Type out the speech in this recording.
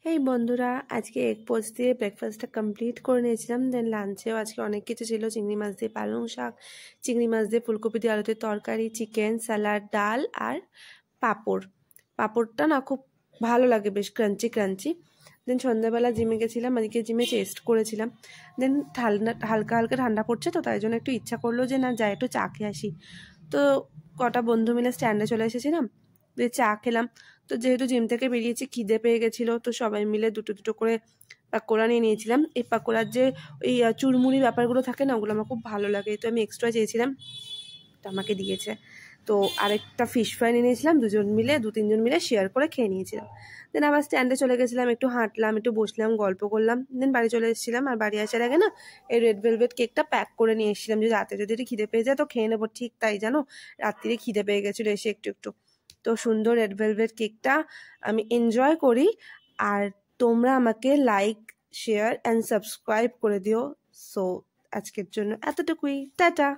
এই বন্ধুরা, আজকে এগ পোচ দিয়ে ব্রেকফাস্টটা কমপ্লিট করে নিয়েছিলাম। দেন লাঞ্চেও আজকে অনেক কিছু ছিল। চিংড়ি মাছ দিয়ে পালং শাক, চিংড়ি মাছ দিয়ে ফুলকপি দিয়ে আলুতে তরকারি, চিকেন, স্যালাড, ডাল আর পাঁপড়। পাঁপড়টা না খুব ভালো লাগে, বেশ ক্রাঞ্চি ক্রাঞ্চি। দেন সন্ধ্যাবেলা জিমে গেছিলাম, আজকে জিমে চেস্ট করেছিলাম। দেন হালকা হালকা ঠান্ডা পড়ছে, তো তাই জন্য একটু ইচ্ছা করলো যে না যাই একটু চা খেয়ে আসি। তো কটা বন্ধু মিলে স্ট্যান্ডে চলে এসেছিলাম, দিয়ে চা খেলাম। তো যেহেতু জিম থেকে বেরিয়েছি, খিদে পেয়ে গেছিলো, তো সবাই মিলে দুটো দুটো করে পাকোড়া নিয়ে নিয়েছিলাম। এই পাকোড়ার যে ওই চুরমুড়ি ব্যাপারগুলো থাকে না, ওগুলো আমার খুব ভালো লাগে, তো আমি এক্সট্রা চেয়েছিলাম, তো আমাকে দিয়েছে। তো আরেকটা ফিশ ফ্রাই নিয়ে নিয়েছিলাম, দু তিনজন মিলে শেয়ার করে খেয়ে নিয়েছিলাম। দেন আবার স্ট্যান্ডে চলে গেছিলাম, একটু হাঁটলাম, একটু বসলাম, গল্প করলাম। দেন বাড়ি চলে এসেছিলাম। আর বাড়ি আসার আগে না এই রেড ভেলভেট কেকটা প্যাক করে নিয়ে এসেছিলাম, যে রাতে যদি খিদে পেয়ে যায় তো খেয়ে নেবো। ঠিক তাই জানো, রাত্রিরে খিদে পেয়ে গেছিলো এসে একটু একটু। তো সুন্দর রেড ভেলভেট কেকটা আমি এনজয় করি। আর তোমরা আমাকে লাইক, শেয়ার অ্যান্ড সাবস্ক্রাইব করে দিও। সো আজকের জন্য এতটুকুই, টাটা।